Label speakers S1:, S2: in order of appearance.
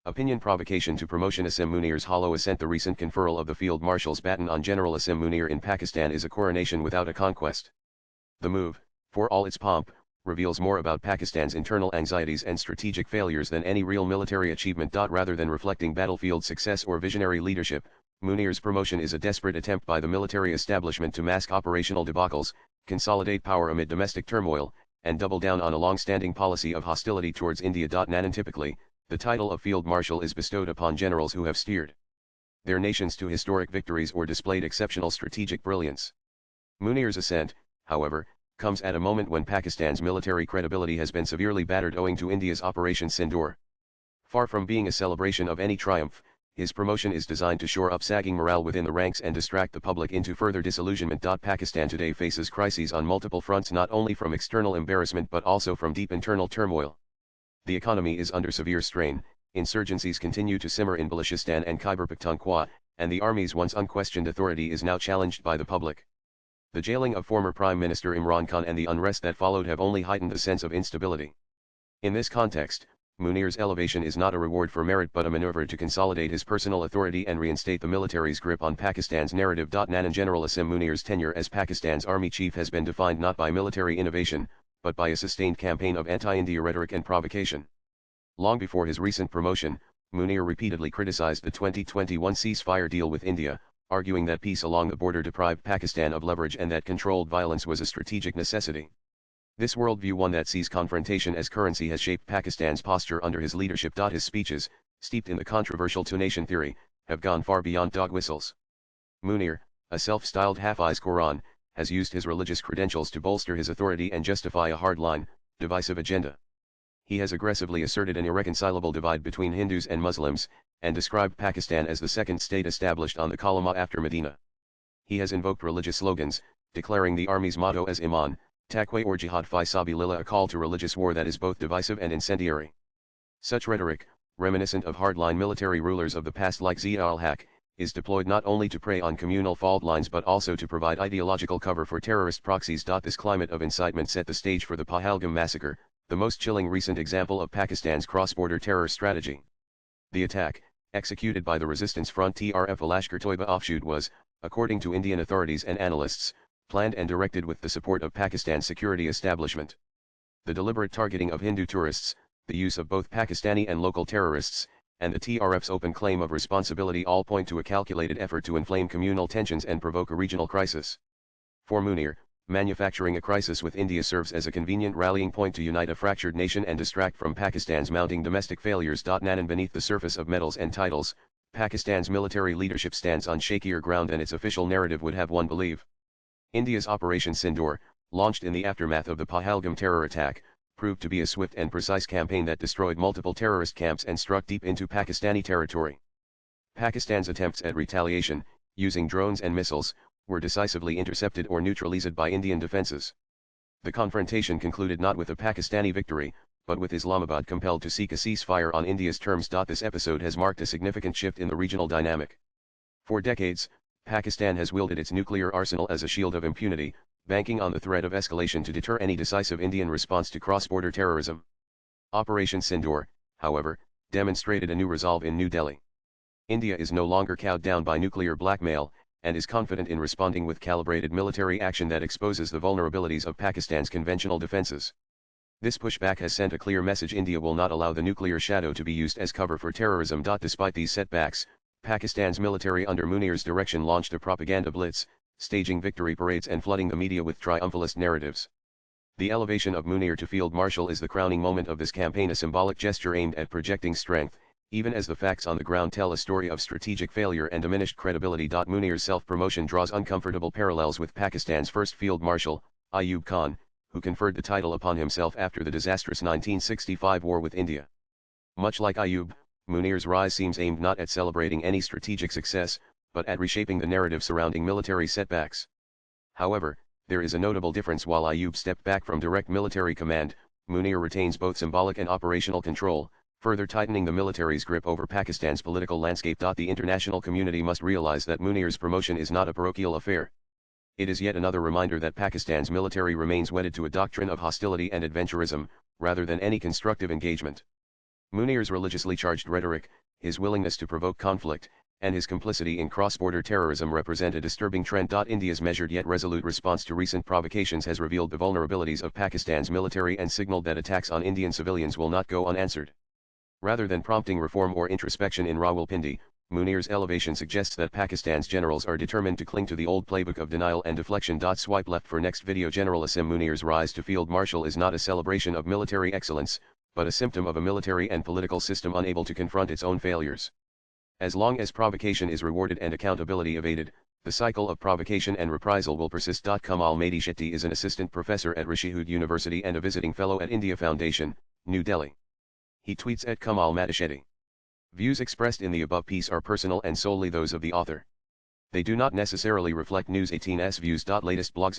S1: Opinion Provocation to Promotion Asim Munirs Hollow Ascent. The recent conferral of the Field Marshal's baton on General Asim Munir in Pakistan is a coronation without a conquest. The move, for all its pomp, reveals more about Pakistan's internal anxieties and strategic failures than any real military achievement. Rather than reflecting battlefield success or visionary leadership, Munir's promotion is a desperate attempt by the military establishment to mask operational debacles, consolidate power amid domestic turmoil, and double down on a long-standing policy of hostility towards India. Typically, the title of Field Marshal is bestowed upon generals who have steered their nations to historic victories or displayed exceptional strategic brilliance. Munir's ascent, however, comes at a moment when Pakistan's military credibility has been severely battered owing to India's Operation Sindoor. Far from being a celebration of any triumph, his promotion is designed to shore up sagging morale within the ranks and distract the public into further disillusionment. Pakistan today faces crises on multiple fronts, not only from external embarrassment but also from deep internal turmoil. The economy is under severe strain, insurgencies continue to simmer in Balochistan and Khyber Pakhtunkhwa, and the army's once unquestioned authority is now challenged by the public. The jailing of former Prime Minister Imran Khan and the unrest that followed have only heightened the sense of instability. In this context, Munir's elevation is not a reward for merit but a maneuver to consolidate his personal authority and reinstate the military's grip on Pakistan's narrative. Nanan General Asim Munir's tenure as Pakistan's army chief has been defined not by military innovation, but by a sustained campaign of anti-India rhetoric and provocation. Long before his recent promotion, Munir repeatedly criticized the 2021 ceasefire deal with India, arguing that peace along the border deprived Pakistan of leverage and that controlled violence was a strategic necessity. This worldview, one that sees confrontation as currency, has shaped Pakistan's posture under his leadership. His speeches, steeped in the controversial two-nation theory, have gone far beyond dog whistles. Munir, a self-styled Hafiz Quran, has used his religious credentials to bolster his authority and justify a hardline, divisive agenda. He has aggressively asserted an irreconcilable divide between Hindus and Muslims, and described Pakistan as the second state established on the Kalama after Medina. He has invoked religious slogans, declaring the army's motto as Iman, Taqwa or Jihad fi Sabilillah, a call to religious war that is both divisive and incendiary. Such rhetoric, reminiscent of hardline military rulers of the past like Zia al-Haq, is deployed not only to prey on communal fault lines but also to provide ideological cover for terrorist proxies. This climate of incitement set the stage for the Pahalgam massacre, the most chilling recent example of Pakistan's cross-border terror strategy. The attack, executed by the Resistance Front TRF Lashkar-Toiba offshoot, was, according to Indian authorities and analysts, planned and directed with the support of Pakistan's security establishment. The deliberate targeting of Hindu tourists, the use of both Pakistani and local terrorists, and the TRF's open claim of responsibility all point to a calculated effort to inflame communal tensions and provoke a regional crisis. For Munir, manufacturing a crisis with India serves as a convenient rallying point to unite a fractured nation and distract from Pakistan's mounting domestic failures. Nanan beneath the surface of medals and titles, Pakistan's military leadership stands on shakier ground than its official narrative would have one believe. India's Operation Sindoor, launched in the aftermath of the Pahalgam terror attack, proved to be a swift and precise campaign that destroyed multiple terrorist camps and struck deep into Pakistani territory. Pakistan's attempts at retaliation, using drones and missiles, were decisively intercepted or neutralized by Indian defenses. The confrontation concluded not with a Pakistani victory, but with Islamabad compelled to seek a ceasefire on India's terms. This episode has marked a significant shift in the regional dynamic. For decades, Pakistan has wielded its nuclear arsenal as a shield of impunity, banking on the threat of escalation to deter any decisive Indian response to cross-border terrorism. Operation Sindoor, however, demonstrated a new resolve in New Delhi. India is no longer cowed down by nuclear blackmail, and is confident in responding with calibrated military action that exposes the vulnerabilities of Pakistan's conventional defenses. This pushback has sent a clear message: India will not allow the nuclear shadow to be used as cover for terrorism. Despite these setbacks, Pakistan's military under Munir's direction launched a propaganda blitz, staging victory parades and flooding the media with triumphalist narratives. The elevation of Munir to Field Marshal is the crowning moment of this campaign, a symbolic gesture aimed at projecting strength, even as the facts on the ground tell a story of strategic failure and diminished credibility. Munir's self-promotion draws uncomfortable parallels with Pakistan's first Field Marshal, Ayub Khan, who conferred the title upon himself after the disastrous 1965 war with India. Much like Ayub, Munir's rise seems aimed not at celebrating any strategic success, but at reshaping the narrative surrounding military setbacks. However, there is a notable difference. While Ayub stepped back from direct military command, Munir retains both symbolic and operational control, further tightening the military's grip over Pakistan's political landscape. The international community must realize that Munir's promotion is not a parochial affair. It is yet another reminder that Pakistan's military remains wedded to a doctrine of hostility and adventurism, rather than any constructive engagement. Munir's religiously charged rhetoric, his willingness to provoke conflict, and his complicity in cross-border terrorism represent a disturbing trend. India's measured yet resolute response to recent provocations has revealed the vulnerabilities of Pakistan's military and signaled that attacks on Indian civilians will not go unanswered. Rather than prompting reform or introspection in Rawalpindi, Munirs' elevation suggests that Pakistan's generals are determined to cling to the old playbook of denial and deflection. Swipe left for next video. General Asim Munirs' rise to Field Marshal is not a celebration of military excellence, but a symptom of a military and political system unable to confront its own failures. As long as provocation is rewarded and accountability evaded, the cycle of provocation and reprisal will persist. Kamal Mehdi Shetty is an assistant professor at Rishihud University and a visiting fellow at India Foundation, New Delhi. He tweets at Kamal Mehdi Shetty. Views expressed in the above piece are personal and solely those of the author. They do not necessarily reflect News 18's views. Latest blogs.